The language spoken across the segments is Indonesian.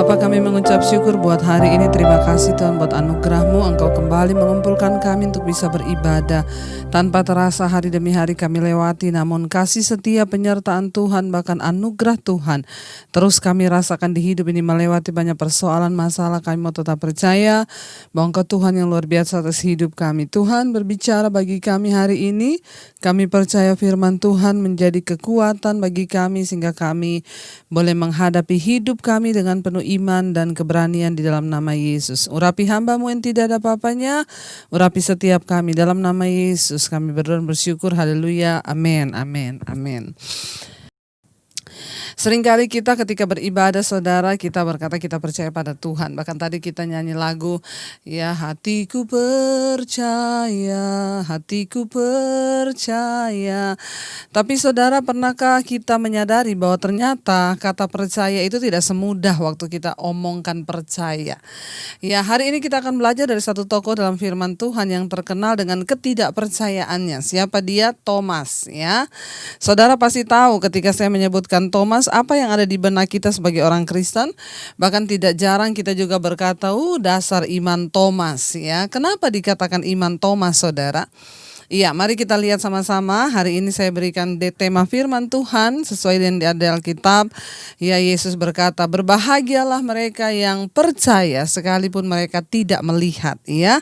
Bapa, kami mengucap syukur buat hari ini. Terima kasih Tuhan buat anugerah-Mu. Engkau kembali mengumpulkan kami untuk bisa beribadah. Tanpa terasa hari demi hari kami lewati, namun kasih setia penyertaan Tuhan, bahkan anugerah Tuhan terus kami rasakan di hidup ini. Melewati banyak persoalan, masalah, kami mau tetap percaya bahwa Engkau Tuhan yang luar biasa atas hidup kami. Tuhan berbicara bagi kami hari ini. Kami percaya firman Tuhan menjadi kekuatan bagi kami sehingga kami boleh menghadapi hidup kami dengan penuh iman dan keberanian di dalam nama Yesus. Urapi hamba-Mu yang tidak ada apa-apanya, urapi setiap kami dalam nama Yesus. Kami berdoa dan bersyukur. Haleluya. Amin. Amin. Amin. Seringkali kita ketika beribadah, saudara, kita berkata kita percaya pada Tuhan. Bahkan tadi kita nyanyi lagu, ya hatiku percaya, hatiku percaya. Tapi saudara, pernahkah kita menyadari bahwa ternyata kata percaya itu tidak semudah waktu kita omongkan percaya. Ya, hari ini kita akan belajar dari satu tokoh dalam firman Tuhan yang terkenal dengan ketidakpercayaannya. Siapa dia? Thomas, ya. Saudara pasti tahu ketika saya menyebutkan Thomas, apa yang ada di benak kita sebagai orang Kristen. Bahkan tidak jarang kita juga berkata, dasar iman Thomas, ya. Kenapa dikatakan iman Thomas, saudara? Iya, mari kita lihat sama-sama. Hari ini saya berikan tema firman Tuhan sesuai dengan di Alkitab. Ya, Yesus berkata, berbahagialah mereka yang percaya sekalipun mereka tidak melihat. Ya,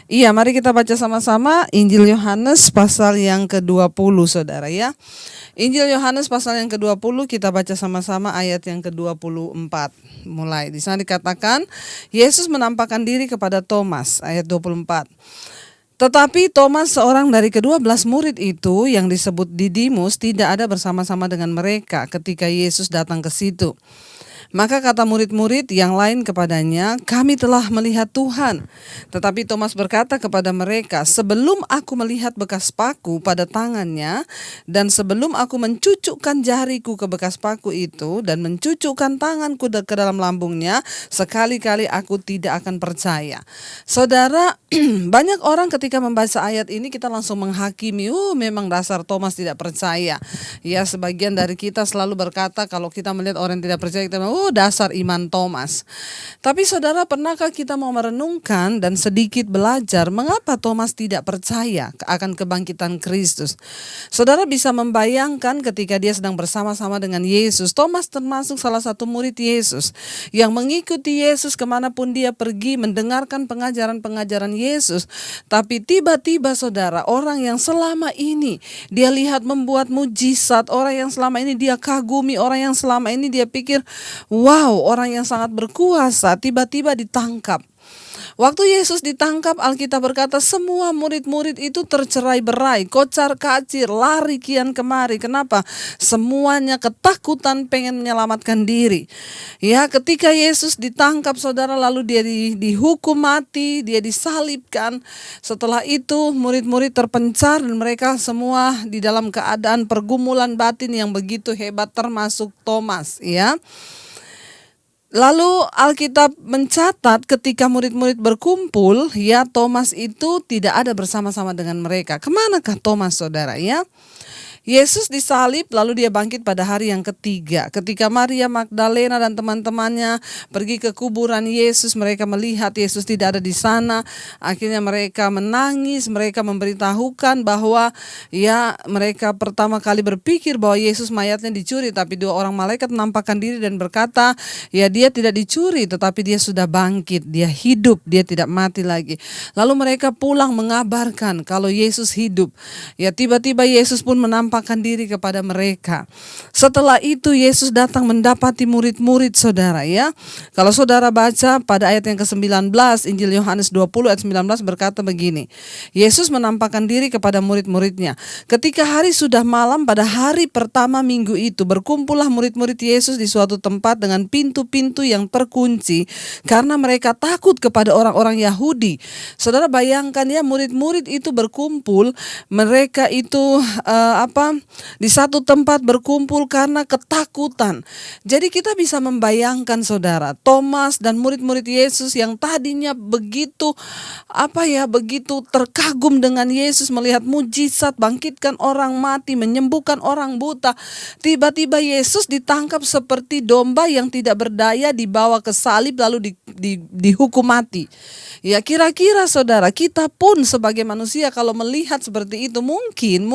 iya, mari kita baca sama-sama Injil Yohanes pasal yang ke-20, saudara, ya. Injil Yohanes pasal yang ke-20, kita baca sama-sama ayat yang ke-24. Mulai di sana dikatakan, Yesus menampakkan diri kepada Thomas, ayat 24. Tetapi Thomas, seorang dari ke-12 murid itu yang disebut Didimus, tidak ada bersama-sama dengan mereka ketika Yesus datang ke situ. Maka kata murid-murid yang lain kepadanya, kami telah melihat Tuhan. Tetapi Thomas berkata kepada mereka, sebelum aku melihat bekas paku pada tangannya, dan sebelum aku mencucukkan jariku ke bekas paku itu, dan mencucukkan tanganku ke dalam lambungnya, sekali-kali aku tidak akan percaya. Saudara, banyak orang ketika membaca ayat ini kita langsung menghakimi, memang dasar Thomas tidak percaya. Ya, sebagian dari kita selalu berkata kalau kita melihat orang yang tidak percaya, kita dasar iman Thomas. Tapi saudara, pernahkah kita mau merenungkan dan sedikit belajar mengapa Thomas tidak percaya akan kebangkitan Kristus? Saudara bisa membayangkan ketika dia sedang bersama-sama dengan Yesus. Thomas termasuk salah satu murid Yesus yang mengikuti Yesus kemanapun dia pergi, mendengarkan pengajaran-pengajaran Yesus. Tapi tiba-tiba saudara, orang yang selama ini dia lihat membuat mujizat, orang yang selama ini dia kagumi, orang yang selama ini dia pikir, wow, orang yang sangat berkuasa, tiba-tiba ditangkap. Waktu Yesus ditangkap, Alkitab berkata semua murid-murid itu tercerai-berai, kocar-kacir, lari kian kemari. Kenapa? Semuanya ketakutan pengen menyelamatkan diri. Ya, ketika Yesus ditangkap, saudara, lalu dia dihukum mati, dia disalibkan. Setelah itu murid-murid terpencar dan mereka semua di dalam keadaan pergumulan batin yang begitu hebat, termasuk Thomas, ya. Lalu Alkitab mencatat ketika murid-murid berkumpul, ya, Thomas itu tidak ada bersama-sama dengan mereka. Kemanakah Thomas, saudara, ya? Yesus disalib lalu dia bangkit pada hari yang ketiga. Ketika Maria Magdalena dan teman-temannya pergi ke kuburan Yesus, mereka melihat Yesus tidak ada di sana. Akhirnya mereka menangis, mereka memberitahukan bahwa ya mereka pertama kali berpikir bahwa Yesus mayatnya dicuri, tapi dua orang malaikat menampakkan diri dan berkata, ya dia tidak dicuri tetapi dia sudah bangkit, dia hidup, dia tidak mati lagi. Lalu mereka pulang mengabarkan kalau Yesus hidup. Ya tiba-tiba Yesus pun menampakkan diri kepada mereka. Setelah itu Yesus datang mendapati murid-murid, saudara, ya. Kalau saudara baca pada ayat yang ke-19, Injil Yohanes 20 ayat 19 berkata begini. Yesus menampakkan diri kepada murid-muridnya. Ketika hari sudah malam pada hari pertama minggu itu, berkumpullah murid-murid Yesus di suatu tempat dengan pintu-pintu yang terkunci karena mereka takut kepada orang-orang Yahudi. Saudara bayangkan ya, murid-murid itu berkumpul, mereka itu di satu tempat berkumpul karena ketakutan. Jadi kita bisa membayangkan saudara, Thomas dan murid-murid Yesus yang tadinya begitu begitu terkagum dengan Yesus, melihat mujizat, bangkitkan orang mati, menyembuhkan orang buta. Tiba-tiba Yesus ditangkap seperti domba yang tidak berdaya, dibawa ke salib lalu dihukum mati. Ya, kira-kira saudara, kita pun sebagai manusia kalau melihat seperti itu mungkin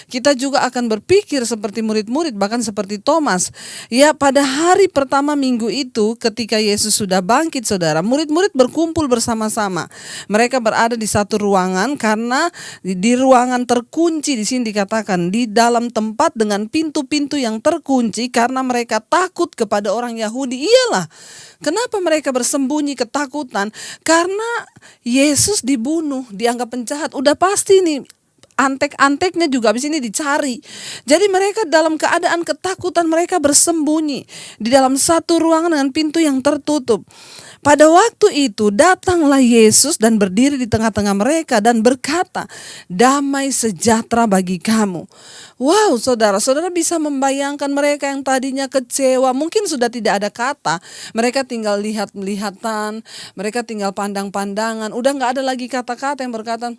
kita juga akan berpikir seperti murid-murid, bahkan seperti Thomas. Ya, pada hari pertama minggu itu ketika Yesus sudah bangkit saudara, murid-murid berkumpul bersama-sama. Mereka berada di satu ruangan karena di ruangan terkunci, di sini dikatakan di dalam tempat dengan pintu-pintu yang terkunci karena mereka takut kepada orang Yahudi. Iyalah, kenapa mereka bersembunyi ketakutan? Karena Yesus dibunuh, dianggap penjahat. Udah pasti nih, antek-anteknya juga habis ini dicari. Jadi mereka dalam keadaan ketakutan, mereka bersembunyi di dalam satu ruangan dengan pintu yang tertutup. Pada waktu itu datanglah Yesus dan berdiri di tengah-tengah mereka dan berkata, "Damai sejahtera bagi kamu." Wow, saudara-saudara bisa membayangkan mereka yang tadinya kecewa, mungkin sudah tidak ada kata, mereka tinggal lihat-lihatan, mereka tinggal pandang-pandangan, udah gak ada lagi kata-kata yang berkata,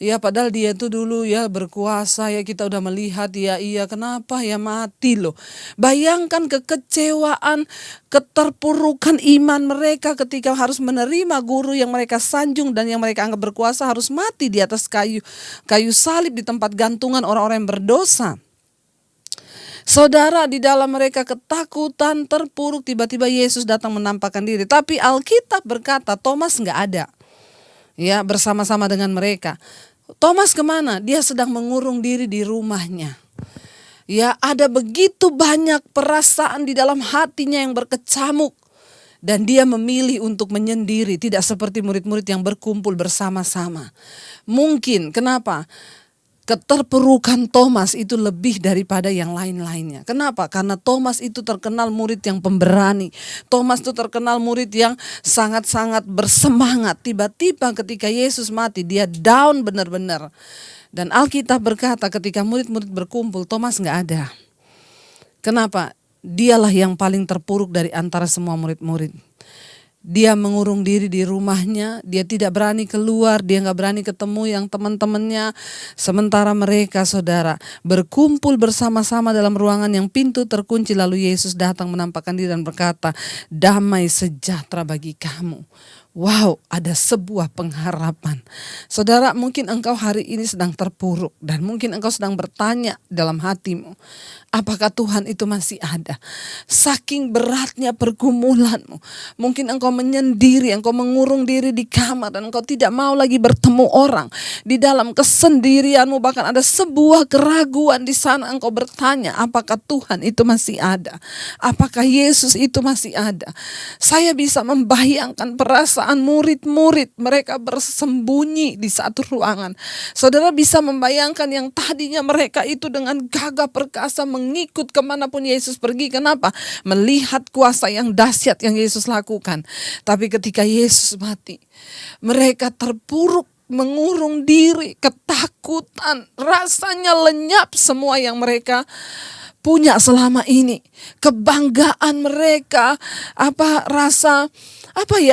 ya padahal dia itu dulu ya berkuasa, ya kita udah melihat ya, iya kenapa ya mati loh. Bayangkan kekecewaan, keterpurukan iman mereka ketika harus menerima guru yang mereka sanjung dan yang mereka anggap berkuasa harus mati di atas kayu salib di tempat gantungan orang-orang yang berdosa. Saudara, di dalam mereka ketakutan, terpuruk, tiba-tiba Yesus datang menampakkan diri. Tapi Alkitab berkata Thomas gak ada, ya, bersama-sama dengan mereka. Thomas kemana? Dia sedang mengurung diri di rumahnya. Ya, ada begitu banyak perasaan di dalam hatinya yang berkecamuk. Dan dia memilih untuk menyendiri, tidak seperti murid-murid yang berkumpul bersama-sama. Mungkin, kenapa? Keterpurukan Thomas itu lebih daripada yang lain-lainnya. Kenapa? Karena Thomas itu terkenal murid yang pemberani. Thomas itu terkenal murid yang sangat-sangat bersemangat. Tiba-tiba ketika Yesus mati, dia down benar-benar. Dan Alkitab berkata ketika murid-murid berkumpul, Thomas gak ada. Kenapa? Dialah yang paling terpuruk dari antara semua murid-murid. Dia mengurung diri di rumahnya, dia tidak berani keluar, dia gak berani ketemu yang teman-temannya. Sementara mereka, saudara, berkumpul bersama-sama dalam ruangan yang pintu terkunci. Lalu Yesus datang menampakkan diri dan berkata, "Damai sejahtera bagi kamu." Wow, ada sebuah pengharapan. Saudara, mungkin engkau hari ini sedang terpuruk dan mungkin engkau sedang bertanya dalam hatimu, apakah Tuhan itu masih ada? Saking beratnya pergumulanmu, mungkin engkau menyendiri, engkau mengurung diri di kamar dan engkau tidak mau lagi bertemu orang. Di dalam kesendirianmu bahkan ada sebuah keraguan di sana. Engkau bertanya, apakah Tuhan itu masih ada? Apakah Yesus itu masih ada? Saya bisa membayangkan perasaan murid-murid, mereka bersembunyi di satu ruangan. Saudara bisa membayangkan yang tadinya mereka itu dengan gagah perkasa mengikut kemanapun Yesus pergi. Kenapa? Melihat kuasa yang dahsyat yang Yesus lakukan. Tapi ketika Yesus mati, mereka terpuruk, mengurung diri, ketakutan, rasanya lenyap semua yang mereka punya selama ini. Kebanggaan mereka,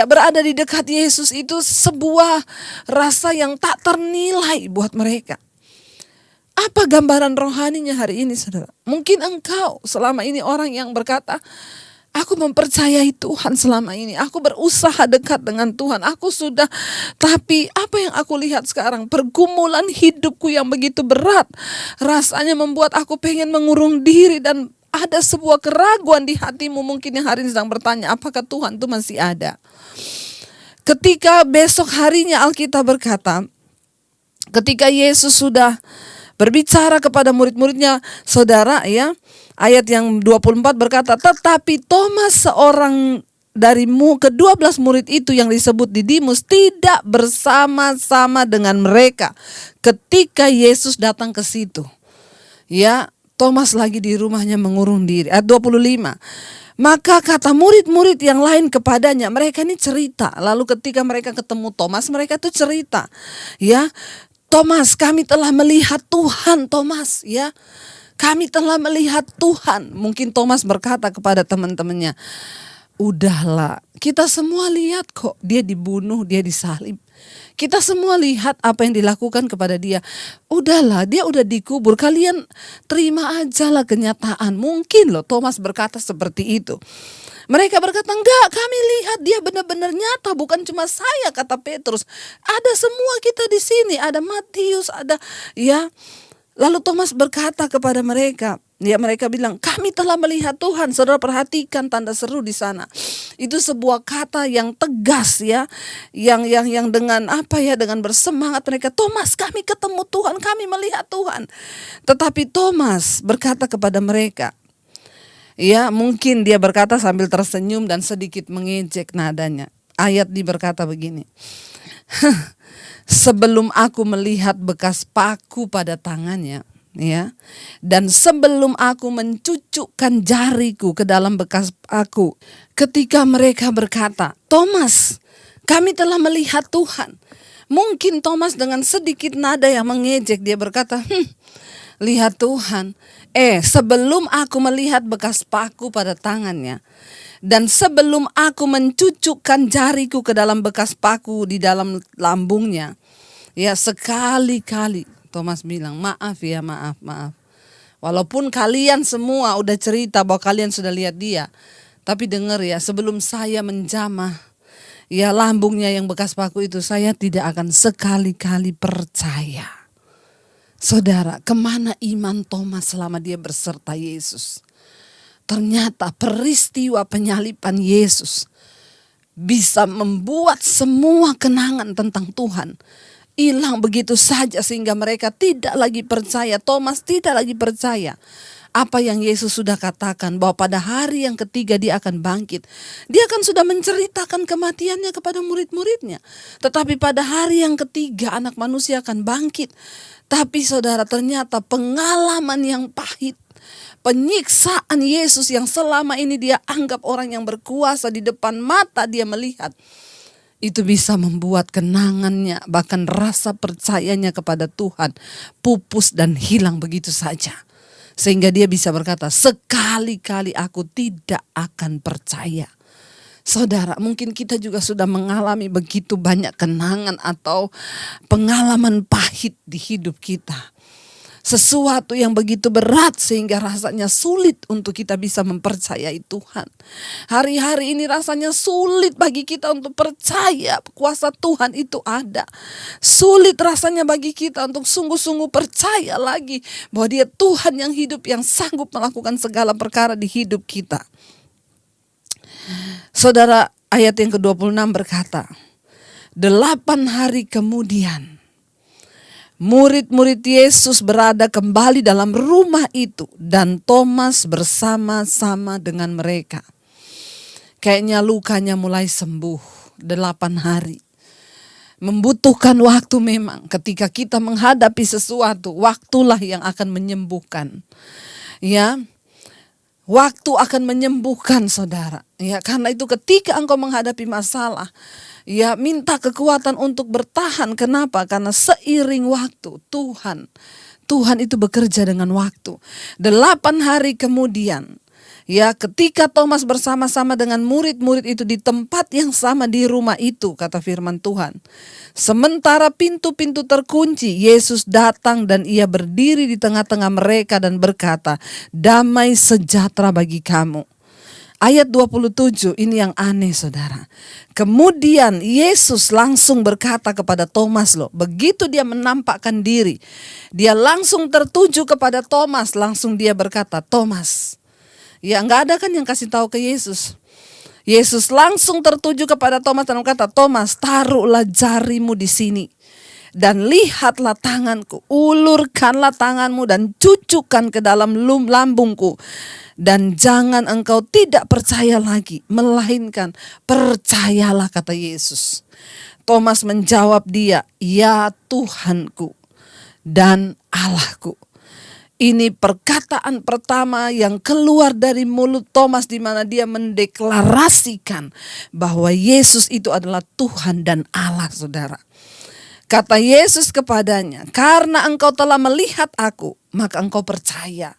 berada di dekat Yesus itu sebuah rasa yang tak ternilai buat mereka. Apa gambaran rohaninya hari ini, saudara? Mungkin engkau selama ini orang yang berkata, aku mempercayai Tuhan selama ini, aku berusaha dekat dengan Tuhan, tapi apa yang aku lihat sekarang, pergumulan hidupku yang begitu berat, rasanya membuat aku pengen mengurung diri. Dan ada sebuah keraguan di hatimu mungkin yang hari ini sedang bertanya, apakah Tuhan itu masih ada? Ketika besok harinya Alkitab berkata, ketika Yesus sudah berbicara kepada murid-muridnya, saudara, ya, ayat yang 24 berkata, tetapi Thomas, seorang dari ke-12 murid itu yang disebut Didimus, tidak bersama-sama dengan mereka ketika Yesus datang ke situ. Ya, Thomas lagi di rumahnya mengurung diri. Ayat 25. Maka kata murid-murid yang lain kepadanya, mereka ini cerita. Lalu ketika mereka ketemu Thomas, mereka tuh cerita. Ya, Thomas, kami telah melihat Tuhan, Thomas, ya. Kami telah melihat Tuhan. Mungkin Thomas berkata kepada teman-temannya, udahlah, kita semua lihat kok dia dibunuh, dia disalib. Kita semua lihat apa yang dilakukan kepada dia. Udahlah, dia udah dikubur, kalian terima aja lah kenyataan. Mungkin loh Thomas berkata seperti itu. Mereka berkata, enggak, kami lihat dia benar-benar nyata, bukan cuma saya, kata Petrus. Ada semua kita di sini, ada Matius, ada ya. Lalu Thomas berkata kepada mereka, ya mereka bilang, kami telah melihat Tuhan. Saudara perhatikan tanda seru di sana. Itu sebuah kata yang tegas ya, yang dengan apa ya, dengan bersemangat mereka, Thomas, kami ketemu Tuhan, kami melihat Tuhan. Tetapi Thomas berkata kepada mereka, ya mungkin dia berkata sambil tersenyum dan sedikit mengejek nadanya. Ayat berkata begini, sebelum aku melihat bekas paku pada tangannya, ya, dan sebelum aku mencucukkan jariku ke dalam bekas paku. Ketika mereka berkata, Thomas, kami telah melihat Tuhan. Mungkin Thomas dengan sedikit nada yang mengejek, dia berkata, lihat Tuhan. Sebelum aku melihat bekas paku pada tangannya, dan sebelum aku mencucukkan jariku ke dalam bekas paku di dalam lambungnya, ya sekali-kali Thomas bilang, maaf ya, maaf. Walaupun kalian semua udah cerita bahwa kalian sudah lihat dia, tapi dengar ya, sebelum saya menjamah ya lambungnya yang bekas paku itu, saya tidak akan sekali-kali percaya. Saudara, kemana iman Thomas selama dia berserta Yesus? Ternyata peristiwa penyaliban Yesus bisa membuat semua kenangan tentang Tuhan hilang begitu saja, sehingga mereka tidak lagi percaya. Thomas tidak lagi percaya apa yang Yesus sudah katakan, bahwa pada hari yang ketiga dia akan bangkit. Dia kan sudah menceritakan kematiannya kepada murid-muridnya. Tetapi pada hari yang ketiga anak manusia akan bangkit. Tapi saudara, ternyata pengalaman yang pahit, penyiksaan Yesus yang selama ini dia anggap orang yang berkuasa, di depan mata dia melihat, itu bisa membuat kenangannya, bahkan rasa percayanya kepada Tuhan pupus dan hilang begitu saja. Sehingga dia bisa berkata, sekali-kali aku tidak akan percaya. Saudara, mungkin kita juga sudah mengalami begitu banyak kenangan atau pengalaman pahit di hidup kita. Sesuatu yang begitu berat sehingga rasanya sulit untuk kita bisa mempercayai Tuhan. Hari-hari ini rasanya sulit bagi kita untuk percaya kuasa Tuhan itu ada. Sulit rasanya bagi kita untuk sungguh-sungguh percaya lagi bahwa Dia Tuhan yang hidup, yang sanggup melakukan segala perkara di hidup kita. Saudara, ayat yang ke-26 berkata, 8 hari kemudian murid-murid Yesus berada kembali dalam rumah itu, dan Thomas bersama-sama dengan mereka. Kayaknya lukanya mulai sembuh. 8 hari. Membutuhkan waktu memang. Ketika kita menghadapi sesuatu, waktulah yang akan menyembuhkan. Ya, waktu akan menyembuhkan, saudara. Ya, karena itu ketika engkau menghadapi masalah, ya minta kekuatan untuk bertahan. Kenapa? Karena seiring waktu Tuhan itu bekerja dengan waktu. 8 hari kemudian, ya ketika Thomas bersama-sama dengan murid-murid itu di tempat yang sama di rumah itu, kata firman Tuhan. Sementara pintu-pintu terkunci, Yesus datang dan ia berdiri di tengah-tengah mereka dan berkata, damai sejahtera bagi kamu. Ayat 27 ini yang aneh, saudara. Kemudian Yesus langsung berkata kepada Thomas loh. Begitu dia menampakkan diri, dia langsung tertuju kepada Thomas. Langsung dia berkata, Thomas. Ya gak ada kan yang kasih tahu ke Yesus. Yesus langsung tertuju kepada Thomas dan berkata, Thomas, taruhlah jarimu di sini. Dan lihatlah tanganku, ulurkanlah tanganmu dan cucukkan ke dalam lambungku. Dan jangan engkau tidak percaya lagi, melainkan percayalah, kata Yesus. Thomas menjawab dia, ya Tuhanku dan Allahku. Ini perkataan pertama yang keluar dari mulut Thomas, di mana dia mendeklarasikan bahwa Yesus itu adalah Tuhan dan Allah, saudara. Kata Yesus kepadanya, "Karena engkau telah melihat aku, maka engkau percaya.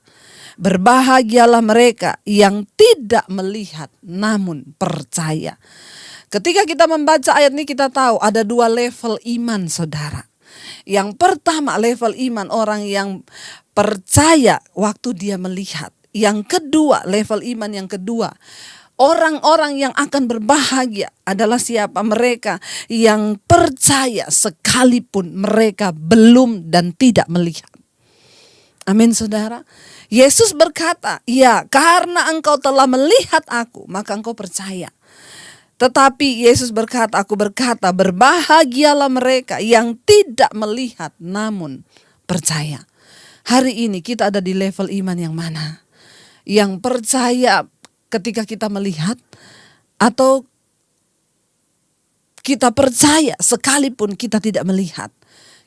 Berbahagialah mereka yang tidak melihat namun percaya." Ketika kita membaca ayat ini, kita tahu ada dua level iman, saudara. Yang pertama, level iman orang yang percaya waktu dia melihat. Yang kedua, level iman yang kedua, orang-orang yang akan berbahagia adalah siapa? Mereka yang percaya sekalipun mereka belum dan tidak melihat. Amin, saudara. Yesus berkata, "Ya, karena engkau telah melihat aku, maka engkau percaya." Tetapi Yesus berkata, "Aku berkata, berbahagialah mereka yang tidak melihat namun percaya." Hari ini kita ada di level iman yang mana? Yang percaya ketika kita melihat, atau kita percaya sekalipun kita tidak melihat?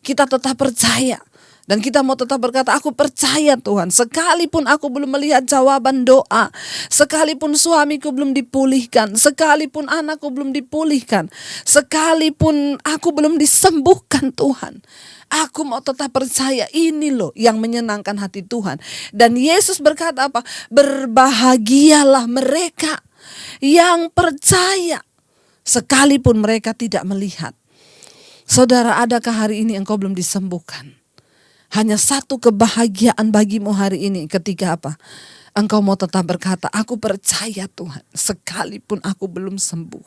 Kita tetap percaya. Dan kita mau tetap berkata, "Aku percaya Tuhan, sekalipun aku belum melihat jawaban doa, sekalipun suamiku belum dipulihkan, sekalipun anakku belum dipulihkan, sekalipun aku belum disembuhkan Tuhan, aku mau tetap percaya." Ini loh yang menyenangkan hati Tuhan. Dan Yesus berkata apa? Berbahagialah mereka yang percaya sekalipun mereka tidak melihat. Saudara, adakah hari ini engkau belum disembuhkan? Hanya satu kebahagiaan bagimu hari ini ketika apa? Engkau mau tetap berkata, "Aku percaya Tuhan, sekalipun aku belum sembuh."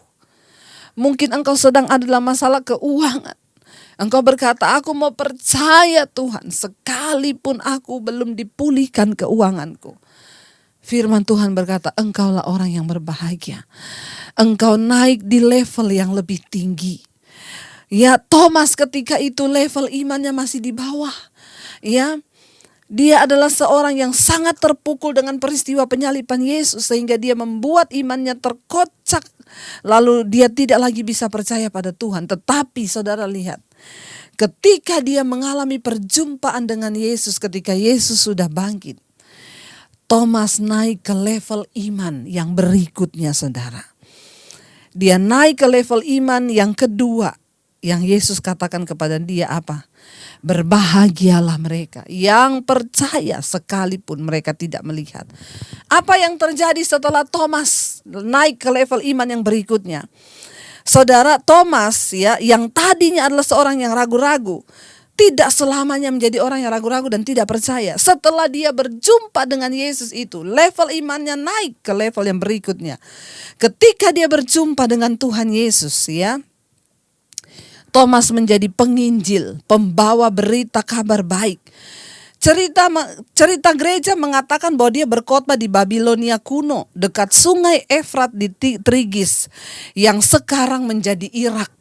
Mungkin engkau sedang ada dalam masalah keuangan. Engkau berkata, "Aku mau percaya Tuhan, sekalipun aku belum dipulihkan keuanganku." Firman Tuhan berkata, engkaulah orang yang berbahagia. Engkau naik di level yang lebih tinggi. Ya, Thomas ketika itu level imannya masih di bawah. Ya, dia adalah seorang yang sangat terpukul dengan peristiwa penyaliban Yesus, sehingga dia membuat imannya terkocak. Lalu dia tidak lagi bisa percaya pada Tuhan. Tetapi saudara lihat, ketika dia mengalami perjumpaan dengan Yesus, ketika Yesus sudah bangkit, Thomas naik ke level iman yang berikutnya, saudara. Dia naik ke level iman yang kedua, yang Yesus katakan kepada dia apa? Berbahagialah mereka yang percaya sekalipun mereka tidak melihat. Apa yang terjadi setelah Thomas naik ke level iman yang berikutnya? Saudara, Thomas ya, yang tadinya adalah seorang yang ragu-ragu, tidak selamanya menjadi orang yang ragu-ragu dan tidak percaya. Setelah dia berjumpa dengan Yesus itu, level imannya naik ke level yang berikutnya. Ketika dia berjumpa dengan Tuhan Yesus ya, Thomas menjadi penginjil, pembawa berita kabar baik. Cerita gereja mengatakan bahwa dia berkhotbah di Babilonia kuno, dekat sungai Efrat di Trigis, yang sekarang menjadi Irak.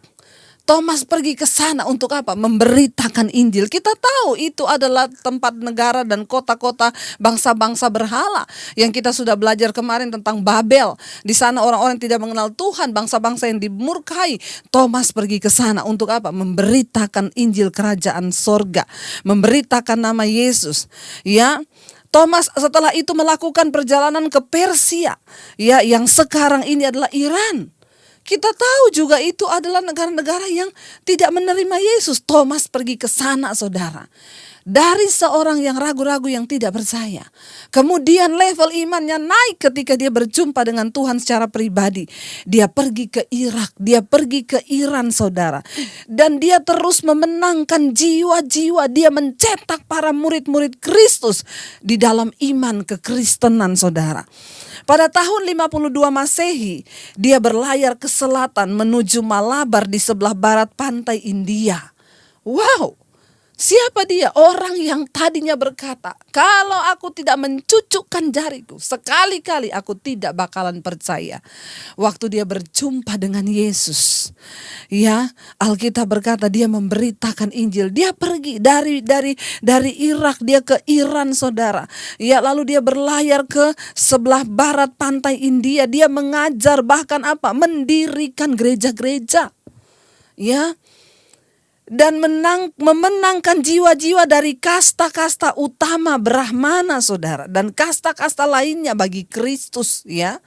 Thomas pergi ke sana untuk apa? Memberitakan Injil. Kita tahu itu adalah tempat negara dan kota-kota bangsa-bangsa berhala yang kita sudah belajar kemarin tentang Babel. Di sana orang-orang tidak mengenal Tuhan, bangsa-bangsa yang dimurkai. Thomas pergi ke sana untuk apa? Memberitakan Injil kerajaan sorga, memberitakan nama Yesus. Ya, Thomas setelah itu melakukan perjalanan ke Persia, ya, yang sekarang ini adalah Iran. Kita tahu juga itu adalah negara-negara yang tidak menerima Yesus. Thomas pergi ke sana, saudara. Dari seorang yang ragu-ragu, yang tidak percaya. Kemudian level imannya naik ketika dia berjumpa dengan Tuhan secara pribadi. Dia pergi ke Irak, dia pergi ke Iran, saudara. Dan dia terus memenangkan jiwa-jiwa. Dia mencetak para murid-murid Kristus di dalam iman kekristenan, saudara. Pada tahun 52 Masehi, dia berlayar ke selatan menuju Malabar di sebelah barat pantai India. Wow! Siapa dia? Orang yang tadinya berkata, "Kalau aku tidak mencucukkan jariku, sekali-kali aku tidak bakalan percaya." Waktu dia berjumpa dengan Yesus, ya, Alkitab berkata dia memberitakan Injil. Dia pergi dari Irak, dia ke Iran, saudara. Ya, lalu dia berlayar ke sebelah barat pantai India. Dia mengajar, bahkan apa? Mendirikan gereja-gereja. Ya. Dan memenangkan jiwa-jiwa dari kasta-kasta utama Brahmana, saudara, dan kasta-kasta lainnya bagi Kristus, ya.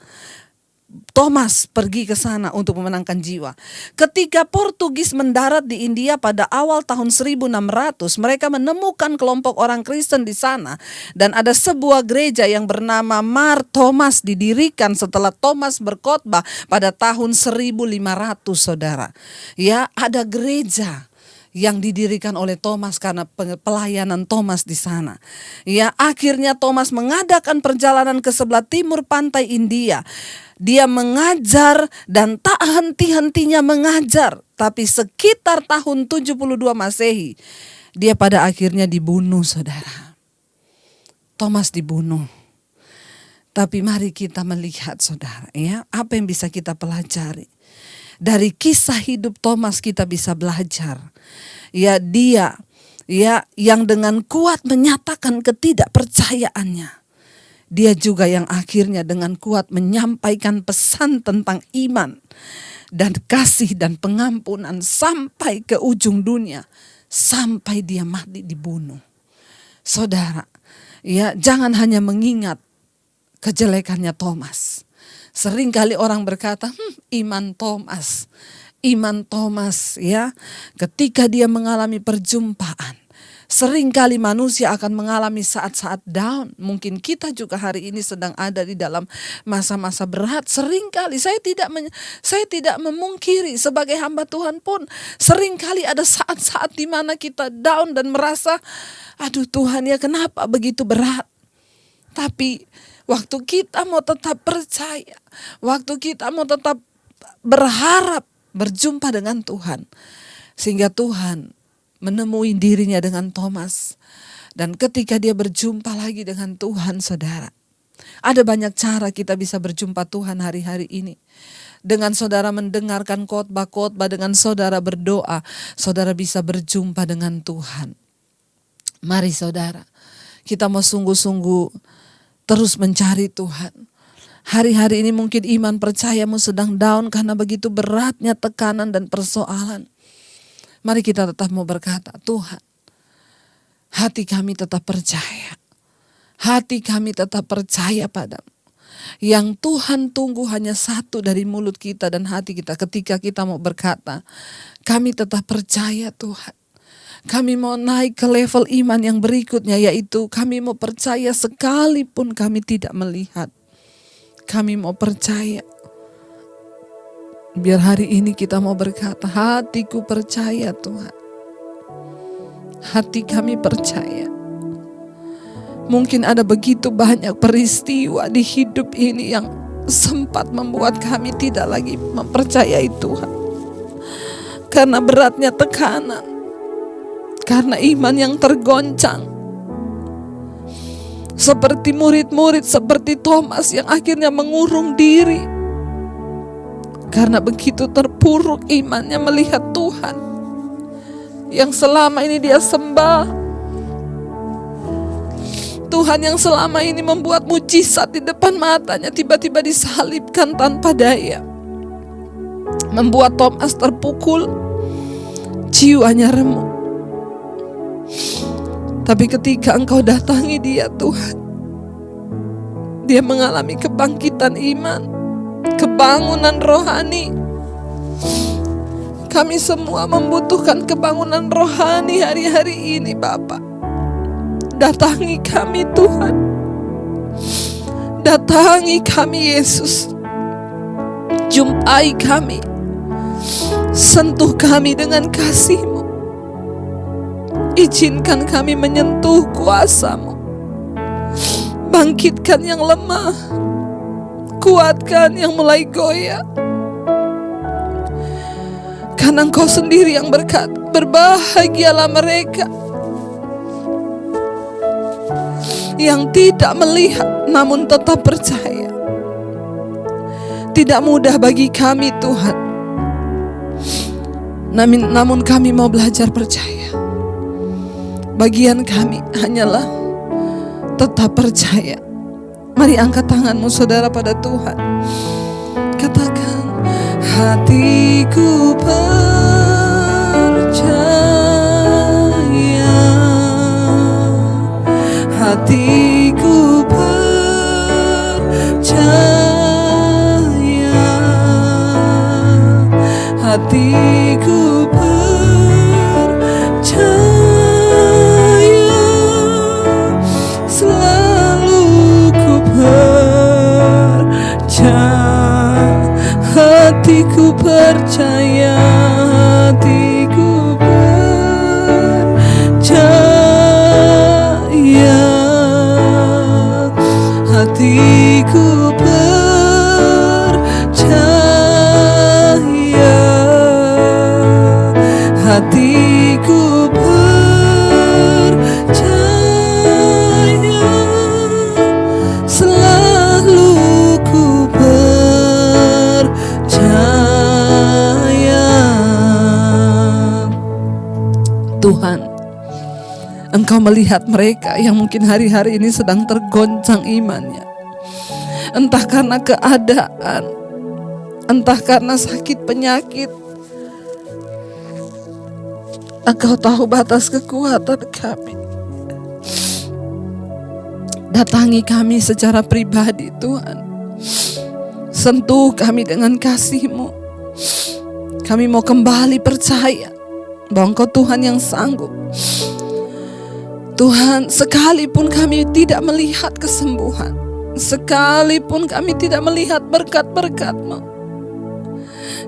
Thomas pergi ke sana untuk memenangkan jiwa. Ketika Portugis mendarat di India pada awal tahun 1600, mereka menemukan kelompok orang Kristen di sana, dan ada sebuah gereja yang bernama Mar Thomas didirikan setelah Thomas berkhotbah pada tahun 1500, saudara. Ya, ada gereja yang didirikan oleh Thomas karena pelayanan Thomas di sana. Ya, akhirnya Thomas mengadakan perjalanan ke sebelah timur pantai India. Dia mengajar dan tak henti-hentinya mengajar. Tapi sekitar tahun 72 Masehi, dia pada akhirnya dibunuh, saudara. Thomas dibunuh. Tapi mari kita melihat, saudara, ya, apa yang bisa kita pelajari. Dari kisah hidup Thomas kita bisa belajar. Ya, dia yang dengan kuat menyatakan ketidakpercayaannya. Dia juga yang akhirnya dengan kuat menyampaikan pesan tentang iman dan kasih dan pengampunan sampai ke ujung dunia, sampai dia mati dibunuh. Saudara, ya, jangan hanya mengingat kejelekannya Thomas. Seringkali orang berkata, iman Thomas, ya, ketika dia mengalami perjumpaan. Seringkali manusia akan mengalami saat-saat down. Mungkin kita juga hari ini sedang ada di dalam masa-masa berat. Seringkali saya tidak memungkiri, sebagai hamba Tuhan pun seringkali ada saat-saat di mana kita down dan merasa, aduh Tuhan, ya kenapa begitu berat. Tapi waktu kita mau tetap percaya, waktu kita mau tetap berharap berjumpa dengan Tuhan, sehingga Tuhan menemui dirinya dengan Thomas. Dan ketika dia berjumpa lagi dengan Tuhan, saudara, ada banyak cara kita bisa berjumpa Tuhan hari-hari ini. Dengan saudara mendengarkan khotbah-khotbah, dengan saudara berdoa, saudara bisa berjumpa dengan Tuhan. Mari saudara, kita mau sungguh-sungguh terus mencari Tuhan. Hari-hari ini mungkin iman percayamu sedang down karena begitu beratnya tekanan dan persoalan. Mari kita tetap mau berkata, Tuhan, hati kami tetap percaya. Hati kami tetap percaya padamu. Yang Tuhan tunggu hanya satu dari mulut kita dan hati kita ketika kita mau berkata, kami tetap percaya Tuhan. Kami mau naik ke level iman yang berikutnya, yaitu kami mau percaya sekalipun kami tidak melihat. Kami mau percaya. Biar hari ini kita mau berkata, hatiku percaya Tuhan. Hati kami percaya. Mungkin ada begitu banyak peristiwa di hidup ini yang sempat membuat kami tidak lagi mempercayai Tuhan. Karena beratnya tekanan. Karena iman yang tergoncang. Seperti murid-murid seperti Thomas yang akhirnya mengurung diri. Karena begitu terpuruk imannya melihat Tuhan yang selama ini dia sembah. Tuhan yang selama ini membuat mujizat di depan matanya tiba-tiba disalibkan tanpa daya. Membuat Thomas terpukul, jiwanya remuk. Tapi ketika Engkau datangi dia Tuhan, dia mengalami kebangkitan iman, kebangunan rohani. Kami semua membutuhkan kebangunan rohani hari-hari ini Bapa. Datangi kami Tuhan. Datangi kami Yesus. Jumpai kami. Sentuh kami dengan kasih-Mu. Izinkan kami menyentuh kuasa-Mu. Bangkitkan yang lemah. Kuatkan yang mulai goyah. Karena Engkau sendiri yang berkata, berbahagialah mereka yang tidak melihat namun tetap percaya. Tidak mudah bagi kami Tuhan, namun kami mau belajar percaya. Bagian kami hanyalah tetap percaya. Mari angkat tanganmu saudara pada Tuhan. Katakan, hatiku percaya, hatiku percaya, hatiku percaya, selalu ku percaya, hatiku percaya, hatiku percaya, hatiku percaya, hatiku percaya, selalu ku percaya. Tuhan, Engkau melihat mereka yang mungkin hari-hari ini sedang tergoncang imannya, entah karena keadaan, entah karena sakit penyakit. Engkau tahu batas kekuatan kami. Datangi kami secara pribadi Tuhan. Sentuh kami dengan kasih-Mu. Kami mau kembali percaya bahwa Engkau Tuhan yang sanggup. Tuhan, sekalipun kami tidak melihat kesembuhan, sekalipun kami tidak melihat berkat-berkat-Mu,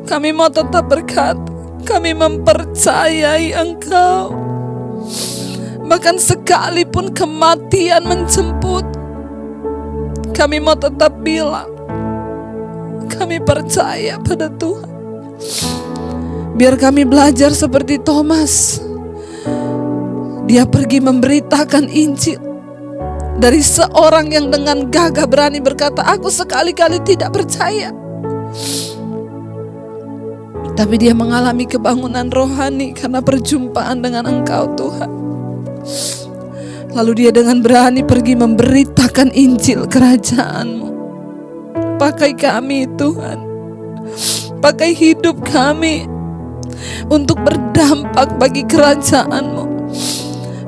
kami mau tetap berkata, kami mempercayai Engkau. Bahkan sekalipun kematian menjemput, kami mau tetap bilang, kami percaya pada Tuhan. Biar kami belajar seperti Thomas. Dia pergi memberitakan Injil dari seorang yang dengan gagah berani berkata, aku sekali-kali tidak percaya. Tapi dia mengalami kebangunan rohani karena perjumpaan dengan Engkau Tuhan. Lalu dia dengan berani pergi memberitakan Injil kerajaan-Mu. Pakai kami Tuhan, pakai hidup kami untuk berdampak bagi kerajaan-Mu.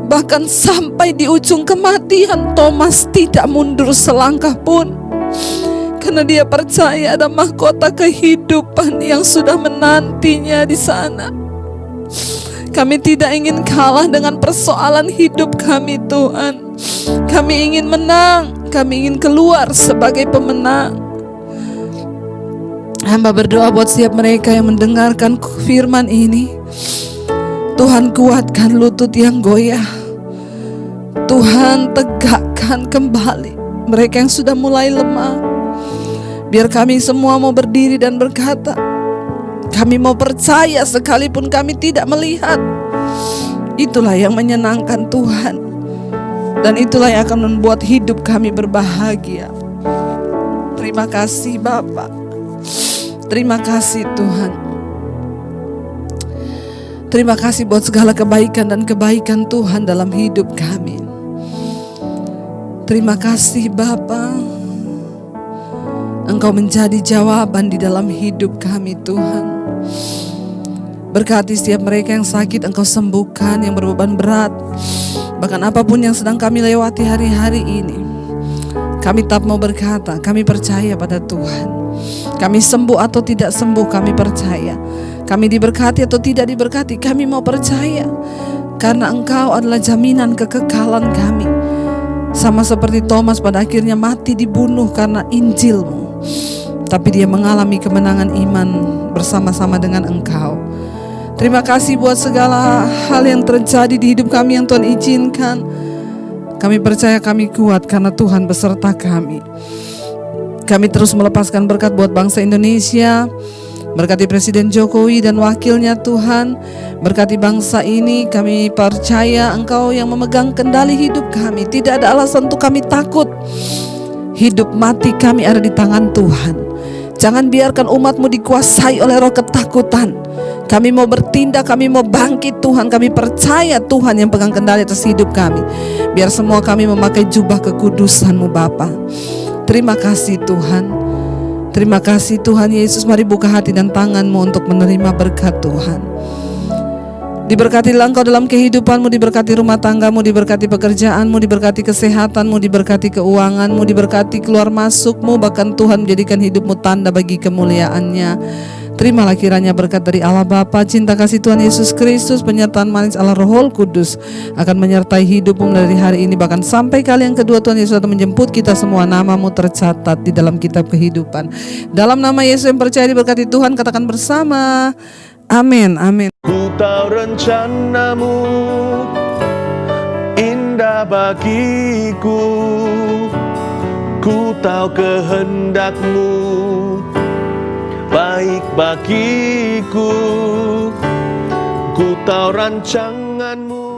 Bahkan sampai di ujung kematian, Thomas tidak mundur selangkah pun, karena dia percaya ada mahkota kehidupan yang sudah menantinya di sana. Kami tidak ingin kalah dengan persoalan hidup kami Tuhan. Kami ingin menang, kami ingin keluar sebagai pemenang. Hamba berdoa buat setiap mereka yang mendengarkan firman ini. Tuhan, kuatkan lutut yang goyah. Tuhan, tegakkan kembali mereka yang sudah mulai lemah. Biar kami semua mau berdiri dan berkata, kami mau percaya sekalipun kami tidak melihat. Itulah yang menyenangkan Tuhan, dan itulah yang akan membuat hidup kami berbahagia. Terima kasih Bapa. Terima kasih Tuhan. Terima kasih buat segala kebaikan dan kebaikan Tuhan dalam hidup kami. Terima kasih Bapa. Engkau menjadi jawaban di dalam hidup kami Tuhan. Berkati setiap mereka yang sakit, Engkau sembuhkan, yang berbeban berat. Bahkan apapun yang sedang kami lewati hari-hari ini, kami tetap mau berkata, kami percaya pada Tuhan. Kami sembuh atau tidak sembuh, kami percaya. Kami diberkati atau tidak diberkati, kami mau percaya. Karena Engkau adalah jaminan kekekalan kami. Sama seperti Thomas pada akhirnya mati dibunuh karena Injil-Mu, tapi dia mengalami kemenangan iman bersama-sama dengan Engkau. Terima kasih buat segala hal yang terjadi di hidup kami yang Tuhan izinkan. Kami percaya kami kuat karena Tuhan beserta kami. Kami terus melepaskan berkat buat bangsa Indonesia. Berkati Presiden Jokowi dan wakilnya Tuhan. Berkati bangsa ini, kami percaya Engkau yang memegang kendali hidup kami. Tidak ada alasan untuk kami takut. Hidup mati kami ada di tangan Tuhan. Jangan biarkan umat-Mu dikuasai oleh roh ketakutan. Kami mau bertindak, kami mau bangkit Tuhan. Kami percaya Tuhan yang pegang kendali atas hidup kami. Biar semua kami memakai jubah kekudusan-Mu Bapa. Terima kasih Tuhan. Terima kasih Tuhan Yesus. Mari buka hati dan tangan-Mu untuk menerima berkat Tuhan. Diberkatilah Engkau dalam kehidupan-Mu, diberkati rumah tangga-Mu, diberkati pekerjaan-Mu, diberkati kesehatan-Mu, diberkati keuangan-Mu, diberkati keluar masuk-Mu. Bahkan Tuhan menjadikan hidup-Mu tanda bagi kemuliaan-Nya. Terimalah kiranya berkat dari Allah Bapa, cinta kasih Tuhan Yesus Kristus, penyertaan manis Allah Roh Kudus akan menyertai hidupmu dari hari ini bahkan sampai kali yang kedua Tuhan Yesus datang menjemput kita semua. Namamu tercatat di dalam kitab kehidupan. Dalam nama Yesus yang percaya diberkati Tuhan, katakan bersama, amin, amin. Ku tahu rencanamu indah bagiku, ku tahu kehendakmu baik bagiku, ku tahu rancanganmu.